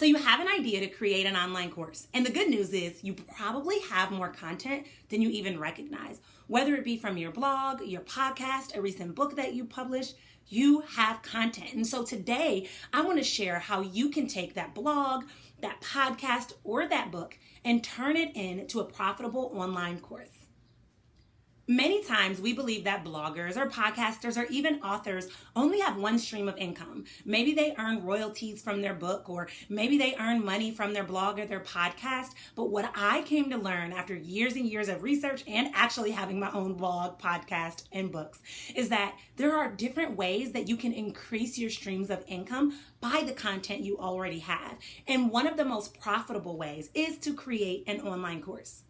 So you have an idea to create an online course. And the good news is you probably have more content than you even recognize. Whether it be from your blog, your podcast, a recent book that you published, you have content. And so today I want to share how you can take that blog, that podcast, or that book and turn it into a profitable online course. Many times we believe that bloggers or podcasters or even authors only have one stream of income. Maybe they earn royalties from their book, or maybe they earn money from their blog or their podcast. But what I came to learn after years and years of research and actually having my own blog, podcast, and books is that there are different ways that you can increase your streams of income by the content you already have. And one of the most profitable ways is to create an online course.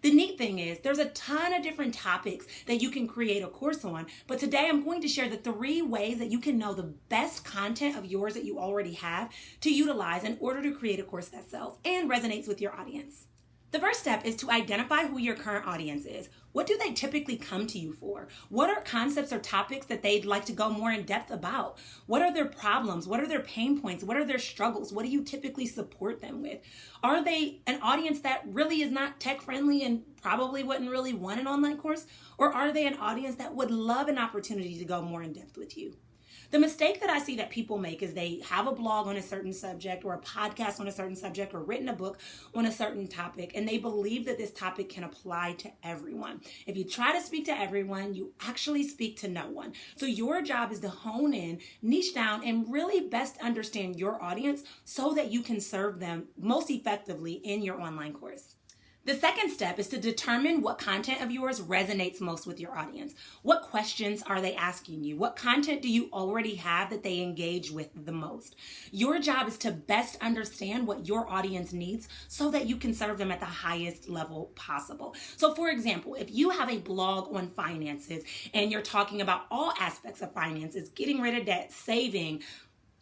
The neat thing is there's a ton of different topics that you can create a course on, but today I'm going to share the 3 ways that you can know the best content of yours that you already have to utilize in order to create a course that sells and resonates with your audience. The first step is to identify who your current audience is. What do they typically come to you for? What are concepts or topics that they'd like to go more in depth about? What are their problems? What are their pain points? What are their struggles? What do you typically support them with? Are they an audience that really is not tech friendly and probably wouldn't really want an online course? Or are they an audience that would love an opportunity to go more in depth with you? The mistake that I see that people make is they have a blog on a certain subject or a podcast on a certain subject or written a book on a certain topic, and they believe that this topic can apply to everyone. If you try to speak to everyone, you actually speak to no one. So your job is to hone in, niche down, and really best understand your audience so that you can serve them most effectively in your online course. The second step is to determine what content of yours resonates most with your audience. What questions are they asking you? What content do you already have that they engage with the most? Your job is to best understand what your audience needs so that you can serve them at the highest level possible. So for example, if you have a blog on finances and you're talking about all aspects of finances, getting rid of debt, saving,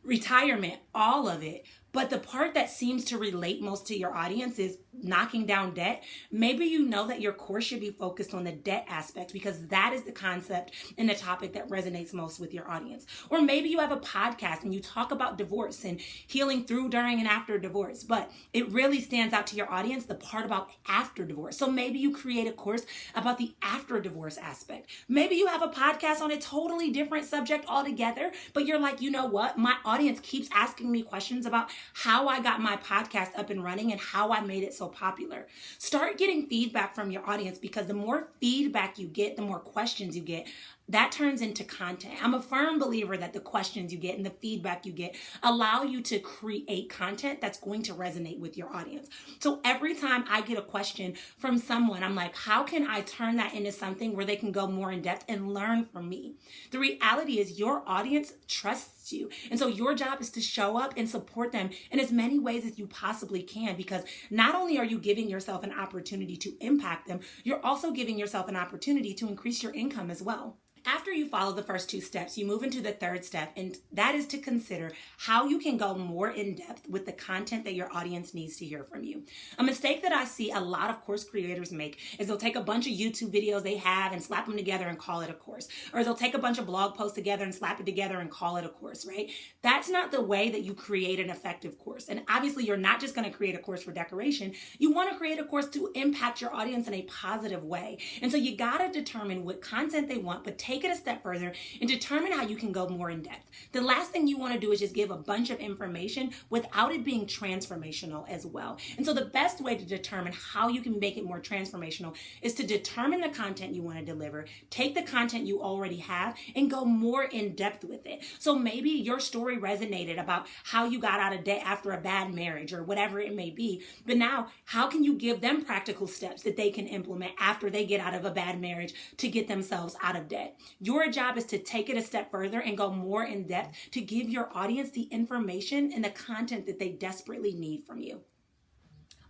retirement, all of it, but the part that seems to relate most to your audience is knocking down debt, maybe you know that your course should be focused on the debt aspect because that is the concept and the topic that resonates most with your audience. Or maybe you have a podcast and you talk about divorce and healing through, during, and after divorce, but it really stands out to your audience, the part about after divorce. So maybe you create a course about the after divorce aspect. Maybe you have a podcast on a totally different subject altogether, but you're like, you know what? My audience keeps asking me questions about how I got my podcast up and running and how I made it so popular. Start getting feedback from your audience because the more feedback you get, the more questions you get. That turns into content. I'm a firm believer that the questions you get and the feedback you get allow you to create content that's going to resonate with your audience. So every time I get a question from someone, I'm like, how can I turn that into something where they can go more in depth and learn from me? The reality is your audience trusts you. And so your job is to show up and support them in as many ways as you possibly can, because not only are you giving yourself an opportunity to impact them, you're also giving yourself an opportunity to increase your income as well. After you follow the first 2 steps, you move into the third step, and that is to consider how you can go more in depth with the content that your audience needs to hear from you. A mistake that I see a lot of course creators make is they'll take a bunch of YouTube videos they have and slap them together and call it a course. Or they'll take a bunch of blog posts together and slap it together and call it a course, right? That's not the way that you create an effective course. And obviously, you're not just going to create a course for decoration. You want to create a course to impact your audience in a positive way. And so you got to determine what content they want, but take it a step further and determine how you can go more in depth. The last thing you want to do is just give a bunch of information without it being transformational as well. And so the best way to determine how you can make it more transformational is to determine the content you want to deliver, take the content you already have, and go more in depth with it. So maybe your story resonated about how you got out of debt after a bad marriage or whatever it may be. But now, how can you give them practical steps that they can implement after they get out of a bad marriage to get themselves out of debt? Your job is to take it a step further and go more in depth to give your audience the information and the content that they desperately need from you.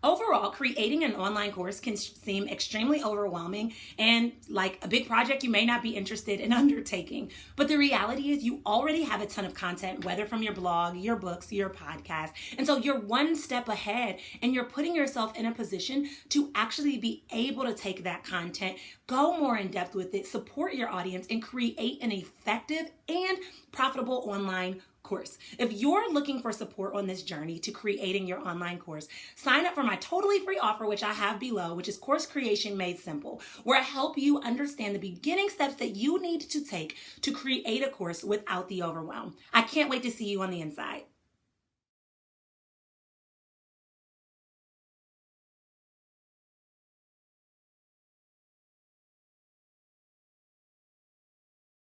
Overall, creating an online course can seem extremely overwhelming and like a big project you may not be interested in undertaking. But the reality is you already have a ton of content, whether from your blog, your books, your podcast. And so you're one step ahead and you're putting yourself in a position to actually be able to take that content, go more in depth with it, support your audience, and create an effective and profitable online course. If you're looking for support on this journey to creating your online course, sign up for my totally free offer, which I have below, which is Course Creation Made Simple, where I help you understand the beginning steps that you need to take to create a course without the overwhelm. I can't wait to see you on the inside.